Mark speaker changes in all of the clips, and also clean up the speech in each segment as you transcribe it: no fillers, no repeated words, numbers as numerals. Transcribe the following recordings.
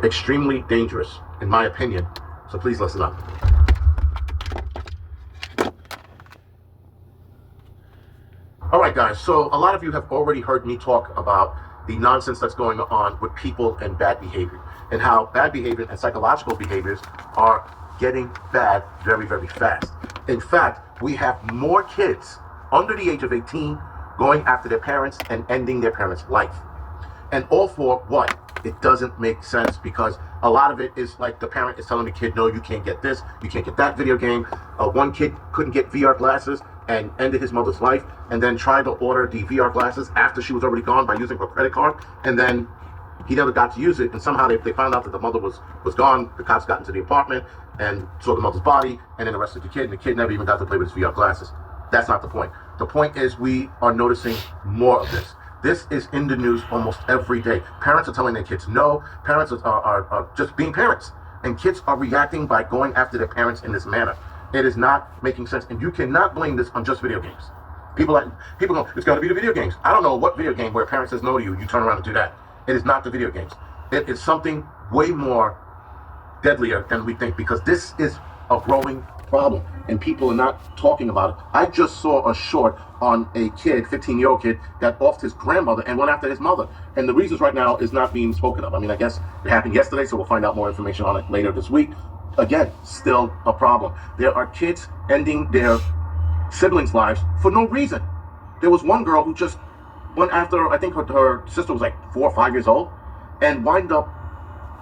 Speaker 1: extremely dangerous, in my opinion. So please listen up. All right, guys, so a lot of you have already heard me talk about the nonsense that's going on with people and bad behavior, and how bad behavior and psychological behaviors are getting bad very, very fast. In fact, we have more kids under the age of 18 going after their parents and ending their parents' life. And all for what? It doesn't make sense, because a lot of it is like the parent is telling the kid, no, you can't get this, you can't get that video game. One kid couldn't get VR glasses and ended his mother's life, and then tried to order the VR glasses after she was already gone by using her credit card, and then he never got to use it, and somehow they found out that the mother was gone. The cops got into the apartment and saw the mother's body, and then arrested the kid, and the kid never even got to play with his VR glasses. That's not the point. The point is we are noticing more of this. This is in the news almost every day. Parents are telling their kids no. Parents are just being parents. And kids are reacting by going after their parents in this manner. It is not making sense. And you cannot blame this on just video games. People go, it's got to be the video games. I don't know what video game where a parent says no to you, you turn around and do that. It is not the video games. It is something way more deadlier than we think, because this is a growing problem and people are not talking about it. I just saw a short on a kid, 15-year-old kid, that offed his grandmother and went after his mother. And the reasons right now is not being spoken of. I mean, I guess it happened yesterday, so we'll find out more information on it later this week. Again, still a problem. There are kids ending their siblings' lives for no reason. There was one girl who just went after, I think her sister was like 4 or 5 years old, and wind up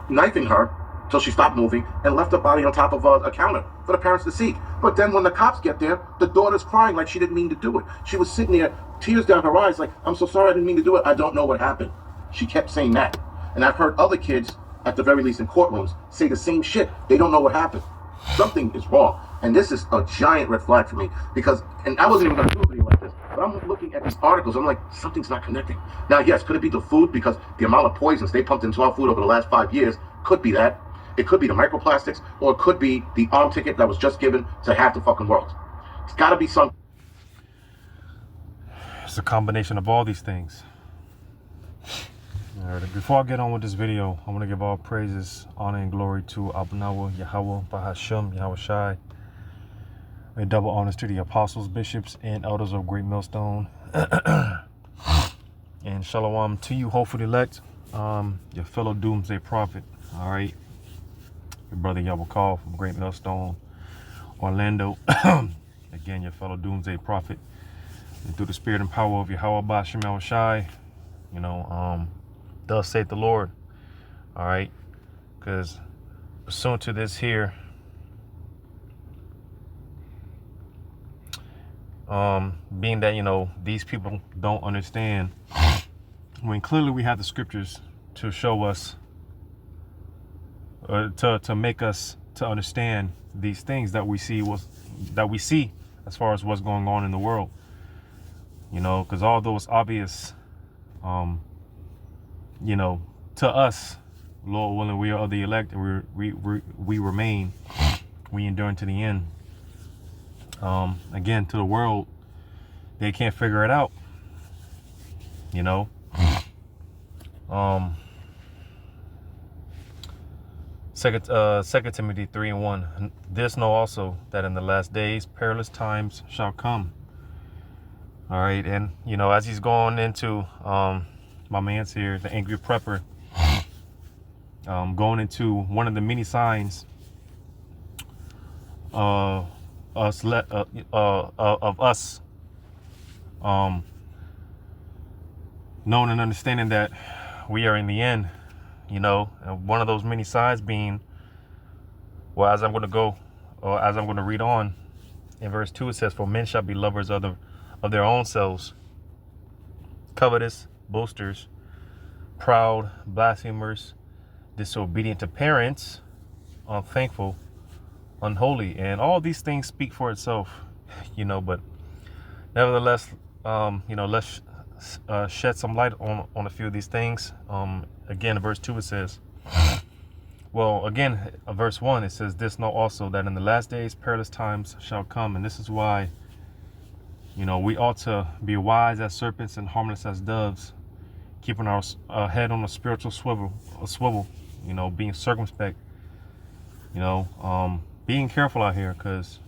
Speaker 1: knifing her till she stopped moving and left her body on top of a counter for the parents to see. But then when the cops get there, the daughter's crying like she didn't mean to do it. She was sitting there, tears down her eyes, like, I'm so sorry, I didn't mean to do it. I don't know what happened. She kept saying that. And I've heard other kids, at the very least in courtrooms, say the same shit. They don't know what happened. Something is wrong. And this is a giant red flag for me, because, and I wasn't even going to do a video like this, but I'm looking at these articles, I'm like, something's not connecting. Now, yes, could it be the food? Because the amount of poisons they pumped into our food over the last 5 years, could be that. It could be the microplastics, or it could be the arm ticket that was just given to half the fucking world. It's got to be something.
Speaker 2: It's a combination of all these things. All right, before I get on with this video, I want to give all praises, honor, and glory to Abnawa, Yahweh, Bahasham, Yahweh Shai. A double honors to the apostles, bishops, and elders of Great Millstone. And shalom to you, hopefully elect, your fellow doomsday prophet. All right, your brother Yahweh Call from Great Millstone, Orlando. Again, your fellow doomsday prophet. And through the spirit and power of Yahweh Bahasham, Yahweh Shai, you know, thus saith the Lord. All right, because pursuant to this here, being that, you know, these people don't understand, when clearly we have the scriptures to show us, to make us to understand these things that we see as far as what's going on in the world, you know, because although it's obvious, you know, to us, Lord willing, we are the elect, and we remain, we endure to the end. Again, to the world, they can't figure it out, you know. Second Timothy 3:1. This know also that in the last days perilous times shall come. All right, and you know, as he's going into my man's here, the angry prepper, going into one of the many signs of us knowing and understanding that we are in the end, you know, and one of those many signs being, well, as I'm going to read on in verse 2, it says, for men shall be lovers of their own selves, covetous, boasters, proud, blasphemers, disobedient to parents, unthankful, unholy. And all these things speak for itself, you know, but nevertheless, you know, let's shed some light on a few of these things. Again, in verse 2 it says, well, again, verse 1, it says, this know also that in the last days perilous times shall come. And this is why, you know, we ought to be wise as serpents and harmless as doves, keeping our head on a spiritual swivel, you know, being circumspect, you know, being careful out here, because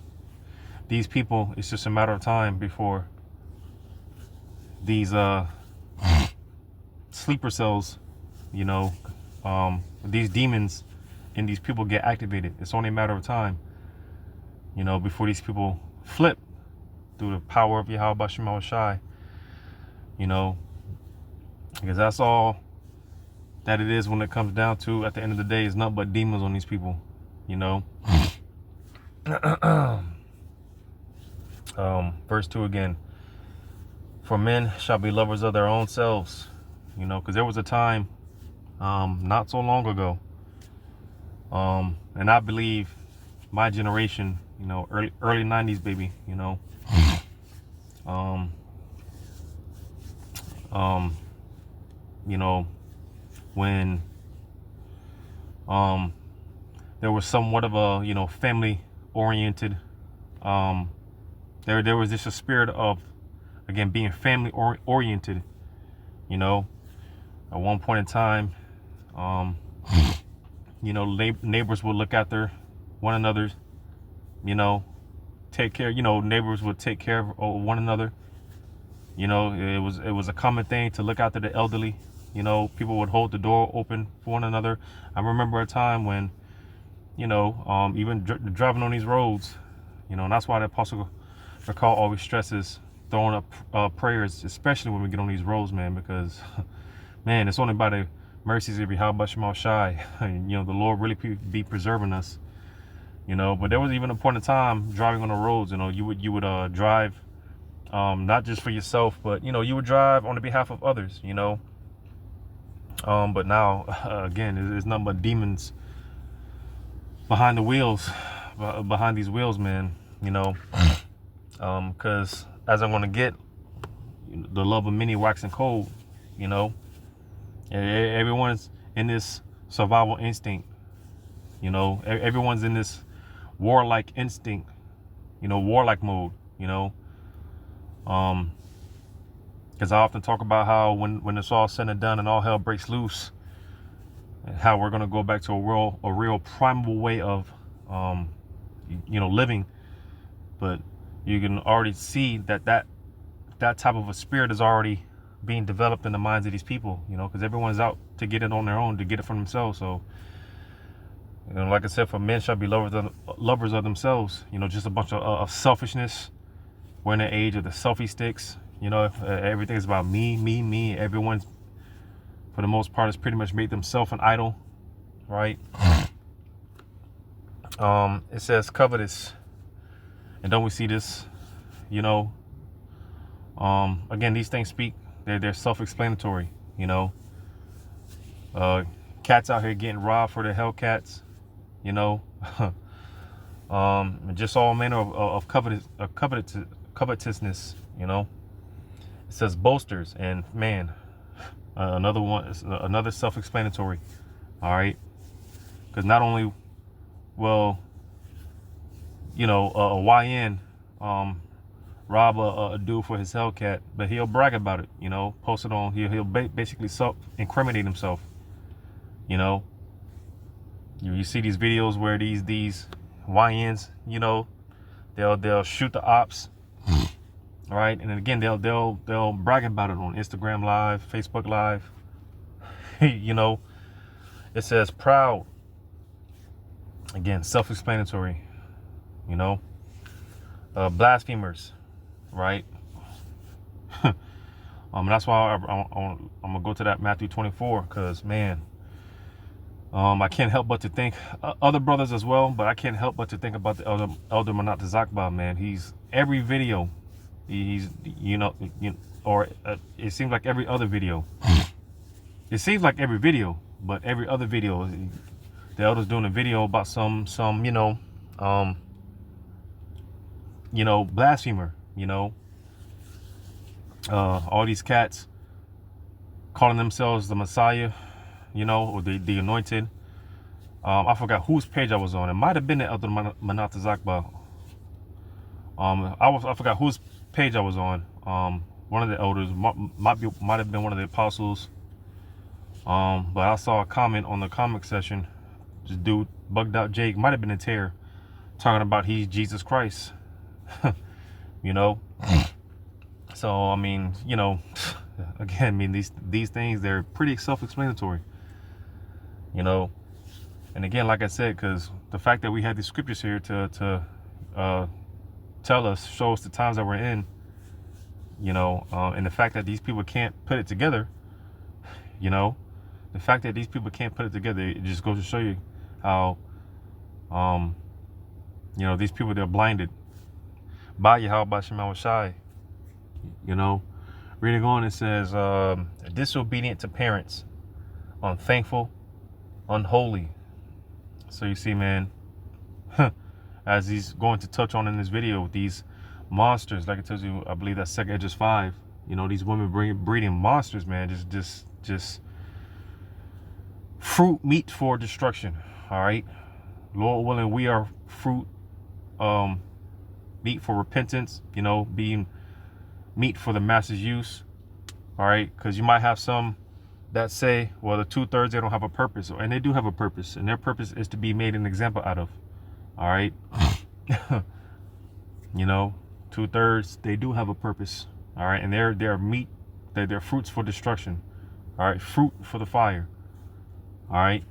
Speaker 2: these people, it's just a matter of time before these sleeper cells, you know, these demons and these people get activated. It's only a matter of time, you know, before these people flip through the power of Yahweh Shema Shai, you know, because that's all that it is when it comes down to, at the end of the day, is nothing but demons on these people, you know. Verse 2 again. For men shall be lovers of their own selves, you know, because there was a time not so long ago, and I believe my generation, you know, early 90s, baby, you know, you know, when there was somewhat of a, you know, family oriented, there was just a spirit of, again, being family oriented, you know. At one point in time, you know, neighbors would look after one another, you know, take care, you know, neighbors would take care of one another, you know. It was a common thing to look after the elderly, you know. People would hold the door open for one another. I remember a time when, you know, even driving on these roads, you know, and that's why the Apostle Paul always stresses throwing up prayers, especially when we get on these roads, man, because, man, it's only by the mercies of Yahweh Shema Shai, you know, the Lord really be preserving us, you know. But there was even a point in time driving on the roads, you know, you would drive, not just for yourself, but, you know, you would drive on the behalf of others, you know. But now, again, there's nothing but demons behind the wheels, behind these wheels, man, you know. Because as I'm going to get, the love of many waxing cold, you know. Everyone's in this survival instinct, you know. Everyone's in this warlike instinct, you know, warlike mode, you know. Because I often talk about how when it's all said and done and all hell breaks loose, how we're going to go back to a real primal way of, you know, living. But you can already see that type of a spirit is already being developed in the minds of these people, you know, because everyone's out to get it on their own, to get it for themselves. So, you know, like I said, for men shall be lovers of themselves, you know, just a bunch of selfishness. We're in the age of the selfie sticks, you know. Everything's about me. Everyone's, for the most part, has pretty much made themselves an idol, right? It says covetous, and don't we see this, you know? Again, these things speak, they're self-explanatory, you know. Cats out here getting robbed for their Hellcats, you know. Just all manner of covetousness, you know. It says boasters, and man, another self-explanatory, all right. Because not only will, you know, a YN rob a dude for his Hellcat, but he'll brag about it, you know, post it on, he'll basically self-incriminate himself, you know. You see these videos where these YNs, you know, they'll shoot the ops, right? And then again, they'll brag about it on Instagram Live, Facebook Live. You know, it says proud. Again, self-explanatory, you know. Blasphemers, right? That's why I'm gonna go to that Matthew 24, because, man, I can't help but to think, other brothers as well, but I can't help but to think about the elder Manat Zakba, man. He's every video, he's, you know, or it seems like every other video. It seems like every video, but every other video, the elder's doing a video about some blasphemer, you know. All these cats calling themselves the Messiah, you know, or the anointed. I forgot whose page I was on. It might have been the Elder Manat Zakba. I forgot whose page I was on. One of the elders might have been one of the apostles, But I saw a comment on the comment section. This dude, Bugged Out Jake, might have been a tear, talking about he's Jesus Christ. You know. So I mean, you know, again, I mean these things, they're pretty self-explanatory. You know. And again, like I said, because the fact that we have these scriptures here to tell us, show us the times that we're in, you know, and the fact that these people can't put it together, you know, the fact that these people can't put it together, it just goes to show you how, you know, these people, they're blinded by Yahweh Shema Shai. You know, reading on, it says, disobedient to parents, unthankful, unholy. So you see, man, as he's going to touch on in this video, these monsters, like I told you, I believe that's 2 Edges 5. You know, these women breeding monsters, man, just fruit meat for destruction. All right, Lord willing, we are fruit, meat for repentance. You know, being meat for the masses' use. All right, because you might have some that say, well, the 2/3, they don't have a purpose, and they do have a purpose, and their purpose is to be made an example out of. All right. You know, 2/3, they do have a purpose. All right, and they're meat, they're fruits for destruction. All right, fruit for the fire. All right.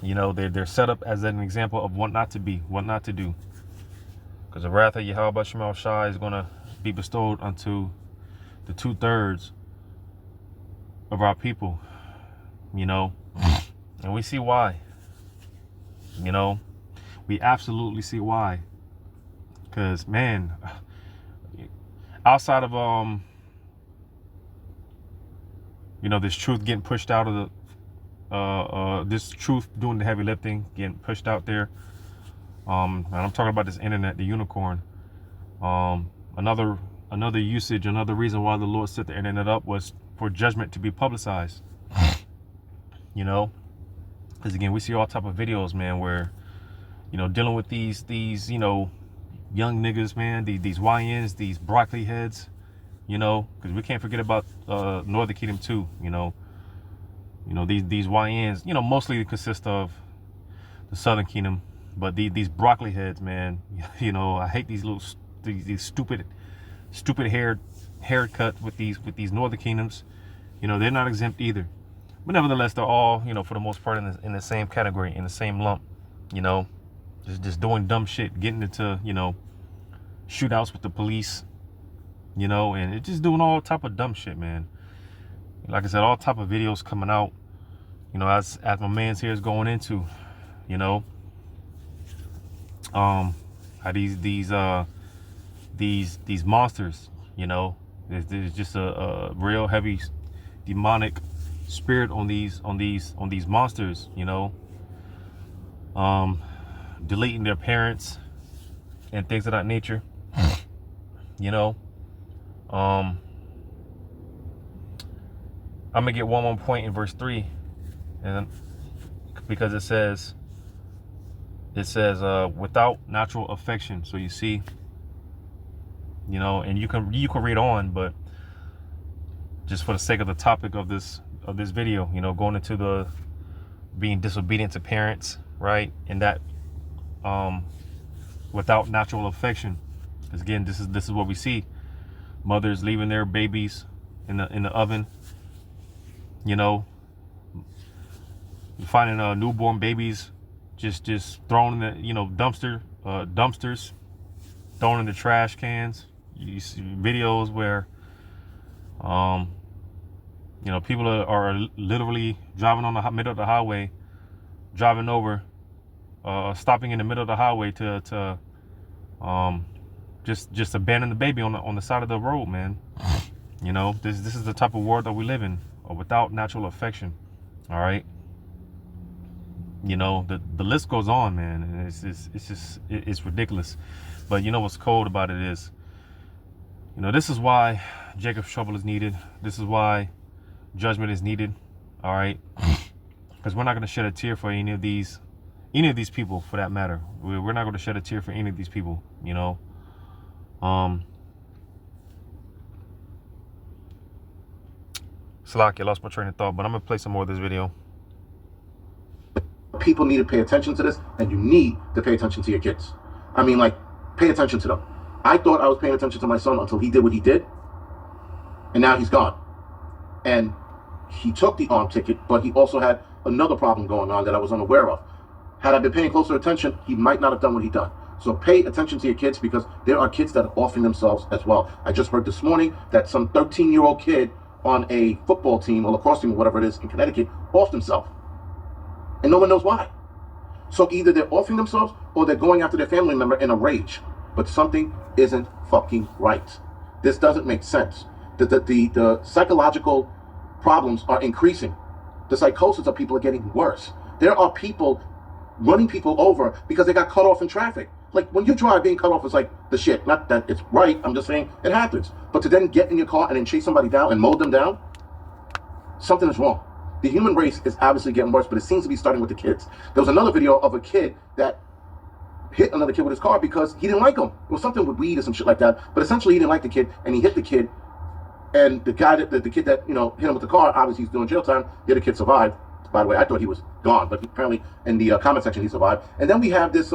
Speaker 2: You know, they're set up as an example of what not to be, what not to do. Because the wrath of Yahweh Shema Shai is going to be bestowed unto the 2/3 of our people, you know, and we see why. You know, we absolutely see why. Because, man, outside of you know, this truth getting pushed out of the this truth doing the heavy lifting, getting pushed out there, and I'm talking about this internet, the unicorn. Another usage, another reason why the Lord set the internet up was for judgment to be publicized. You know, because again, we see all type of videos, man, where, you know, dealing with these you know, young niggas, man, these YNs, these broccoli heads, you know, because we can't forget about Northern Kingdom too. You know, these YNs, you know, mostly consist of the Southern Kingdom, but these broccoli heads, man, you know, I hate these little these stupid haircut with these Northern Kingdoms. You know, they're not exempt either, but nevertheless, they're all, you know, for the most part in the same category, in the same lump. You know, just doing dumb shit, getting into, you know, shootouts with the police, you know, and it's just doing all type of dumb shit, man. Like I said, all type of videos coming out, you know, as my man's here is going into, you know, how these monsters, you know, there's just a real heavy demonic spirit on these monsters, you know, deleting their parents and things of that nature. You know, I'm gonna get one more point in verse 3, and because it says without natural affection. So you see, you know, and you can read on, but just for the sake of the topic of this video, you know, going into the being disobedient to parents, right? And that without natural affection, because again, this is what we see: mothers leaving their babies in the oven, you know, finding newborn babies just thrown in the, you know, dumpsters, thrown in the trash cans. You see videos where you know, people are literally driving on the middle of the highway, driving over, stopping in the middle of the highway to just abandon the baby on the side of the road, man. You know, this is the type of world that we live in, without natural affection. All right. You know, the list goes on, man, and it's ridiculous. But you know what's cold about it is, you know, this is why Jacob's trouble is needed. This is why judgment is needed. All right, because we're not going to shed a tear for any of these people, for that matter. We're not going to shed a tear for any of these people. You know, Slack, I lost my train of thought, but I'm gonna play some more of this video.
Speaker 1: People need to pay attention to this, and you need to pay attention to your kids. I mean, like, pay attention to them. I thought I was paying attention to my son until he did what he did, and now he's gone. And he took the arm ticket, but he also had another problem going on that I was unaware of. Had I been paying closer attention, he might not have done what he done. So pay attention to your kids, because there are kids that are offing themselves as well. I just heard this morning that some 13-year-old kid on a football team or lacrosse team or whatever it is in Connecticut offed himself. And no one knows why. So either they're offing themselves or they're going after their family member in a rage. But something isn't fucking right. This doesn't make sense. The psychological problems are increasing. The psychosis of people are getting worse. There are people running people over because they got cut off in traffic. Like, when you drive, being cut off is like the shit. Not that it's right, I'm just saying it happens. But to then get in your car and then chase somebody down and mow them down, something is wrong. The human race is obviously getting worse, but it seems to be starting with the kids. There was another video of a kid that hit another kid with his car because he didn't like him. It was something with weed or some shit like that. But essentially, he didn't like the kid, and he hit the kid. And the guy that the kid that hit him with the car, obviously he's doing jail time. The other kid survived. By the way, I thought he was gone, but apparently in the comment section he survived. And then we have this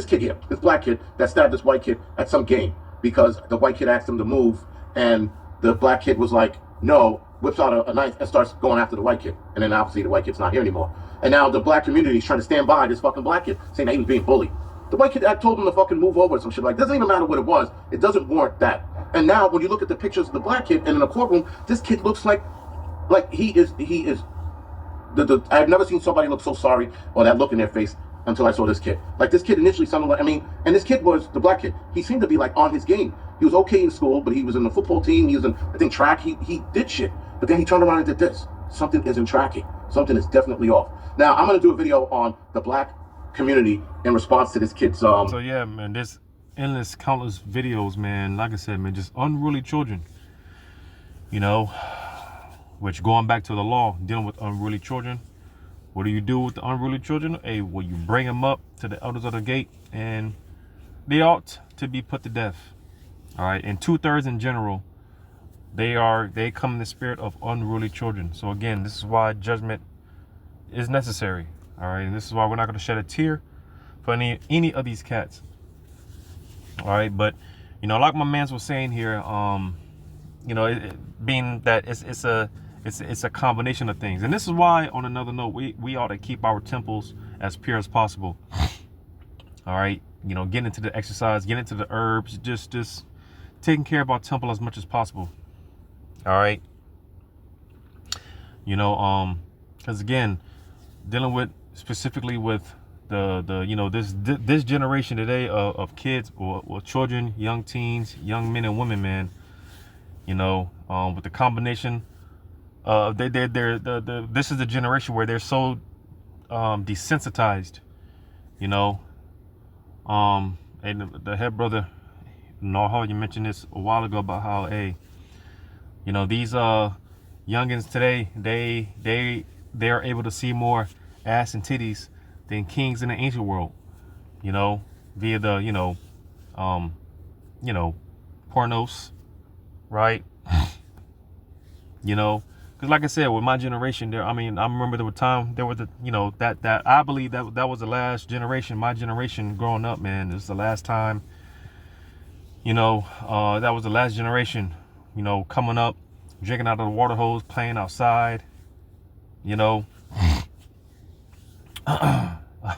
Speaker 1: kid here, this black kid that stabbed this white kid at some game because the white kid asked him to move, and the black kid was like, no, whips out a knife and starts going after the white kid. And then obviously the white kid's not here anymore. And now the black community is trying to stand by this fucking black kid, saying that he was being bullied. The white kid told him to fucking move over or some shit like that. Doesn't even matter what it was. It doesn't warrant that. And now when you look at the pictures of the black kid and in the courtroom, this kid looks like he is I've never seen somebody look so sorry or that look in their face until I saw this kid. Like, this kid initially sounded like, and this kid was the black kid. He seemed to be like on his game. He was okay in school, but he was in the football team. He was in, I think, track. He did shit. But then he turned around and did this. Something isn't tracking. Something is definitely off. Now, I'm going to do a video on the black community in response to this kid's...
Speaker 2: So, yeah, man, there's endless, countless videos, man. Like I said, man, just unruly children. Which, going back to the law, dealing with unruly children, what do you do with the unruly children? Well, you bring them up to the elders of the gate, and they ought to be put to death. All right, and 2/3 in general, they come in the spirit of unruly children. So again, this is why judgment is necessary. All right, and this is why we're not going to shed a tear for any of these cats. All right, but like my mans was saying here, being that it's a combination of things. And this is why, on another note, we ought to keep our temples as pure as possible. All right. Getting into the exercise, getting into the herbs, just taking care of our temple as much as possible. All right. Because again, dealing with specifically with this generation today of kids or children, young teens, young men and women, man, with the combination this is the generation where they're so desensitized, and the head brother Norhall, you mentioned this a while ago about how these youngins today, they are able to see more ass and titties than kings in the ancient world, via the pornos, right? Because like I said, with my generation, I remember there was that I believe that was the last generation, my generation growing up, man. This is the last time, that was the last generation, coming up, drinking out of the water hose, playing outside,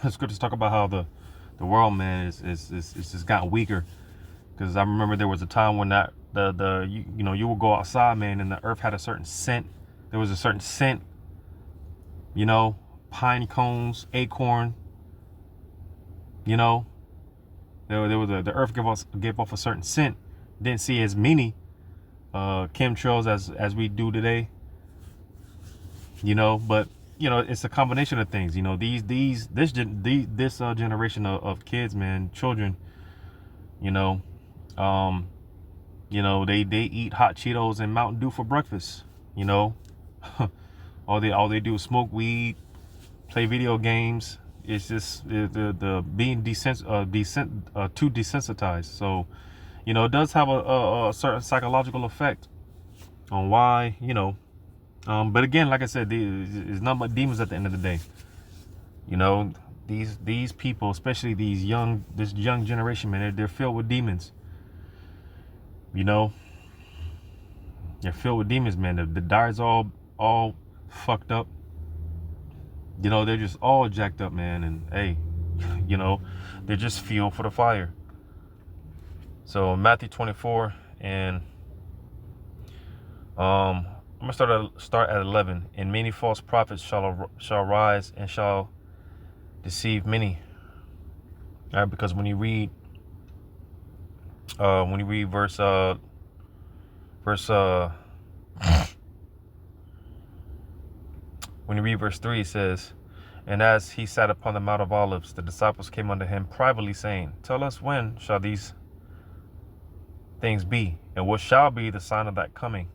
Speaker 2: It's good to talk about how the world, man, is just gotten weaker. Because I remember there was a time when you would go outside, man, and the earth had a certain scent. There was a certain scent, pine cones, acorn, there was the earth gave off a certain scent. Didn't see as many chemtrails as we do today, but it's a combination of things. This generation of kids, man, children, they eat hot Cheetos and Mountain Dew for breakfast. all they do is smoke weed, play video games. It's just the being too desensitized. So, it does have a certain psychological effect on why But again, like I said, it's not but demons at the end of the day. You know, these people, especially this young generation, man, they're filled with demons. You know, they're filled with demons, man. The diet's all fucked up. You know, they're just all jacked up, man. And hey, you know, they're just fuel for the fire. So Matthew 24, and I'm gonna start at 11. And many false prophets shall rise and shall deceive many. All right, because when you read verse when you read verse 3, it says, and as he sat upon the Mount of Olives, the disciples came unto him privately, saying, tell us, when shall these things be, and what shall be the sign of that coming,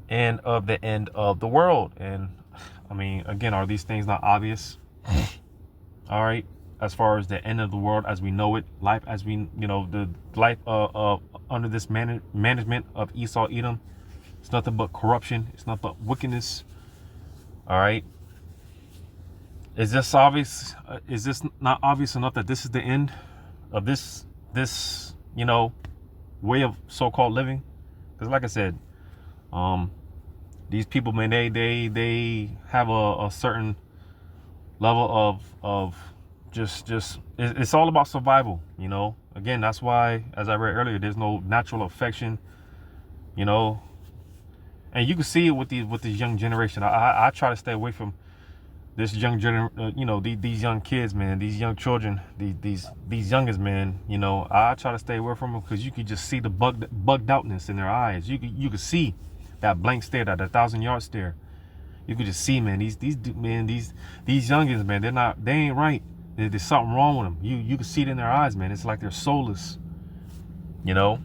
Speaker 2: and of the end of the world? And I mean, again, are these things not obvious? All right, as far as the end of the world as we know it, life as we, the life under this management of Esau, Edom, it's nothing but corruption. It's nothing but wickedness. All right. Is this obvious? Is this not obvious enough that this is the end of this way of so-called living? Because like I said, these people, man, they have a certain level of just it's all about survival. Again, that's why, as I read earlier, there's no natural affection. And you can see it with this young generation. I try to stay away from this young these young kids, man, these young children, these youngest, man. I try to stay away from them because you can just see the bugged outness in their eyes. You can see that blank stare, that 1,000-yard stare. You could just see, man, these youngins, man, they ain't right. There's something wrong with them. You can see it in their eyes, man. It's like they're soulless. It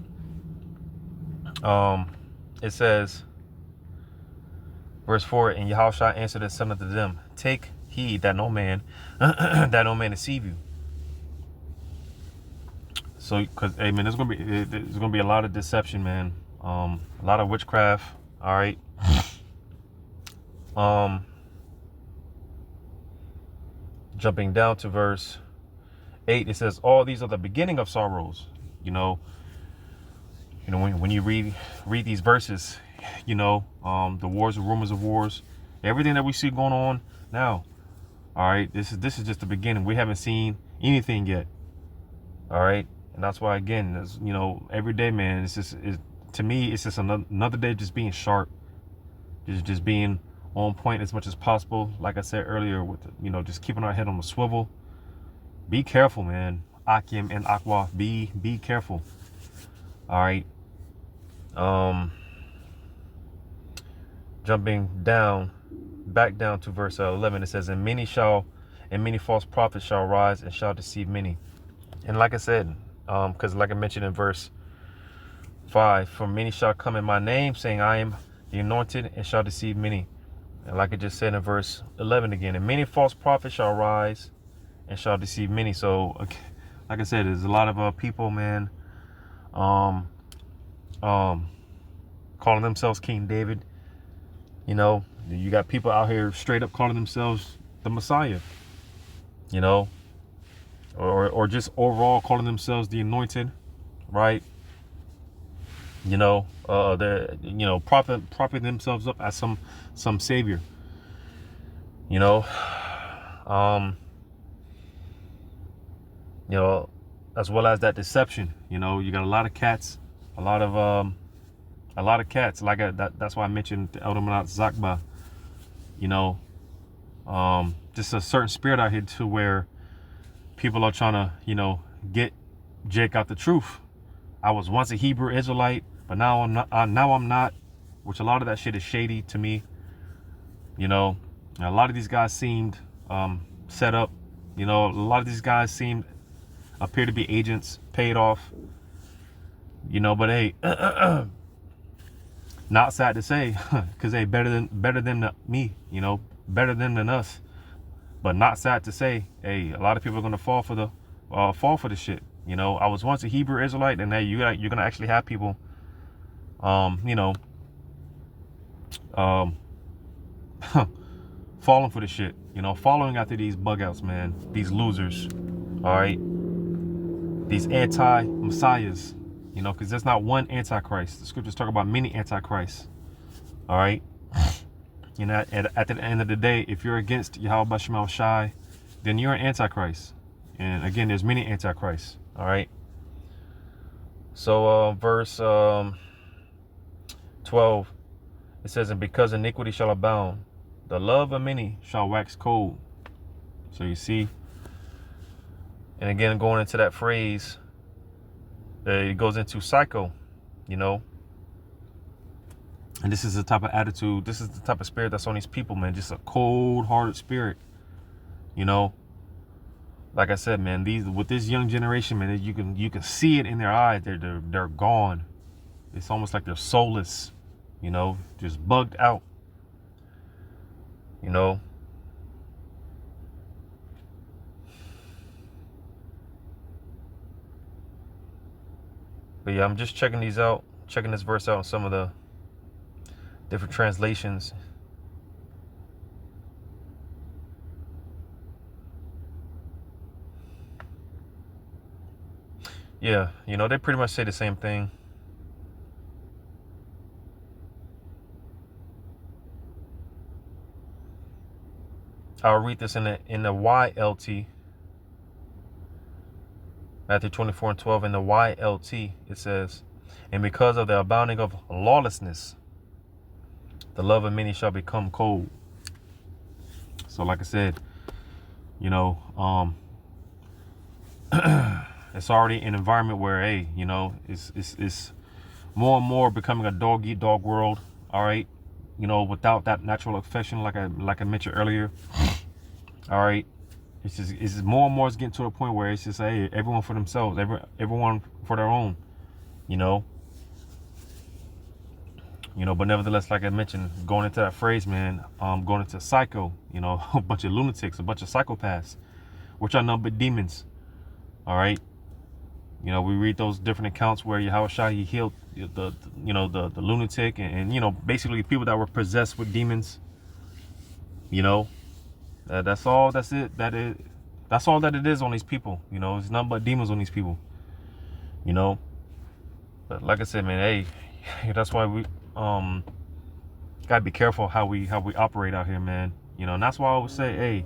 Speaker 2: says, verse 4, and Yahushua answered and said unto them, take heed that no man deceive you. So, because, hey, man, there's gonna be a lot of deception, man. A lot of witchcraft. All right. Jumping down to verse 8, it says, all these are the beginning of sorrows. When you read these verses, the wars and rumors of wars, everything that we see going on now. All right, this is just the beginning. We haven't seen anything yet. All right, and that's why, again, every day, man, to me, it's just another day just being sharp, just being on point as much as possible. Like I said earlier, with just keeping our head on the swivel. Be careful, man. Akim and Akwa, be careful. All right. Jumping back down to verse 11, it says, and many false prophets shall rise and shall deceive many. And like I said, because like I mentioned in verse 5, for many shall come in my name, saying, I am the anointed, and shall deceive many. And like I just said in verse 11 again, and many false prophets shall rise and shall deceive many. So, like I said, there's a lot of people, man, calling themselves King David. You got people out here straight up calling themselves the Messiah, or just overall calling themselves the anointed, right? They're propping themselves up as some savior, as well as that deception. You got a lot of cats, a lot of cats. Like that's why I mentioned the Elder Manat Zakba. Just a certain spirit out here to where people are trying to, get Jake out the truth. I was once a Hebrew Israelite, but now I'm not. Which a lot of that shit is shady to me. A lot of these guys seemed set up. A lot of these guys appear to be agents, paid off. But hey, not sad to say, because they better than me. Better than us. But not sad to say, hey, a lot of people are gonna fall for the shit. I was once a Hebrew Israelite, and now you're gonna actually have people, falling for the shit, following after these bug outs, man, these losers, all right, these anti-messiahs, because there's not one antichrist. The scriptures talk about many antichrists, all right. At the end of the day, if you're against Yahweh Shema Shai, then you're an antichrist. And again, there's many antichrists, all right. So verse 12, it says, and because iniquity shall abound, the love of many shall wax cold. So you see, and again, going into that phrase, it goes into psycho, and this is the type of attitude, this is the type of spirit that's on these people, man. Just a cold-hearted spirit, Like I said, man, with this young generation, man, you can see it in their eyes. They're gone. It's almost like they're soulless, just bugged out, But yeah, I'm just checking this verse out in some of the different translations. Yeah, they pretty much say the same thing. I'll read this in the YLT. Matthew 24:12, in the YLT, it says, and because of the abounding of lawlessness, the love of many shall become cold. So like I said, it's already an environment where, hey, it's more and more becoming a dog eat dog world, all right, without that natural affection, like I mentioned earlier, all right. It's more and more is getting to a point where it's just, hey, everyone for themselves, everyone for their own, But nevertheless, like I mentioned, going into that phrase, man, going into psycho, a bunch of lunatics, a bunch of psychopaths, which are none but demons, all right. We read those different accounts where Yahushua, he healed the lunatic and basically people that were possessed with demons, That's all that it is on these people. It's nothing but demons on these people. But like I said, man, hey, that's why we gotta be careful how we operate out here, man. And that's why I would say, hey,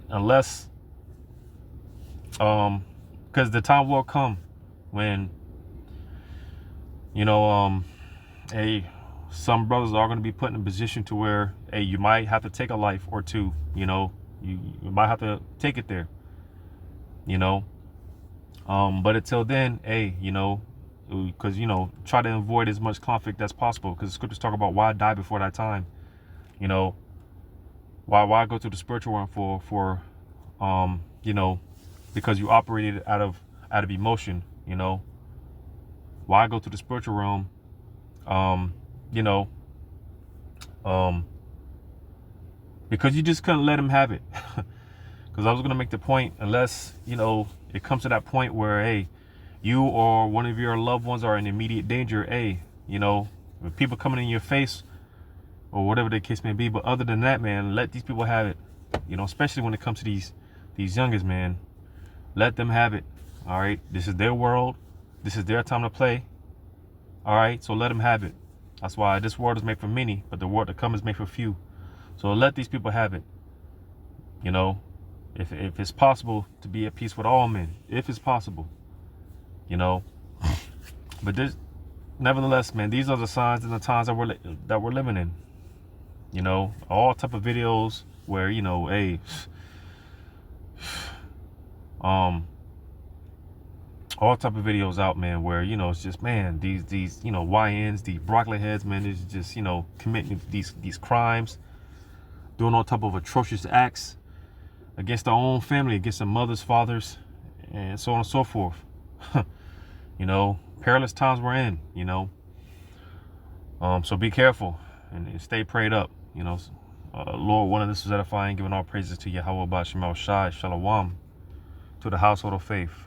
Speaker 2: unless because the time will come when hey, some brothers are going to be put in a position to where, hey, you might have to take a life or two, you might have to take it there, but until then, hey, because, try to avoid as much conflict as possible, because the scriptures talk about why die before that time, why go to the spiritual realm for because you operated out of emotion, why go to the spiritual realm, because you just couldn't let him have it. Because I was going to make the point, unless, it comes to that point where, hey, you or one of your loved ones are in immediate danger, hey, with people coming in your face or whatever the case may be. But other than that, man, let these people have it, especially when it comes to these youngers, man. Let them have it, all right? This is their world. This is their time to play, all right? So let them have it. That's why this world is made for many, but the world to come is made for few. So let these people have it. If it's possible to be at peace with all men, if it's possible, But nevertheless, man, these are the signs and the times that we're living in. All type of videos where hey, all type of videos out, man, where it's just, man, these YNs, these broccoli heads, man, is just committing these crimes, doing all type of atrocious acts against their own family, against their mothers, fathers, and so on and so forth. Perilous times we're in. So be careful and stay prayed up. Lord, one of this is edifying, giving all praises to Yahweh Shema Shai, Shalom, to the household of faith.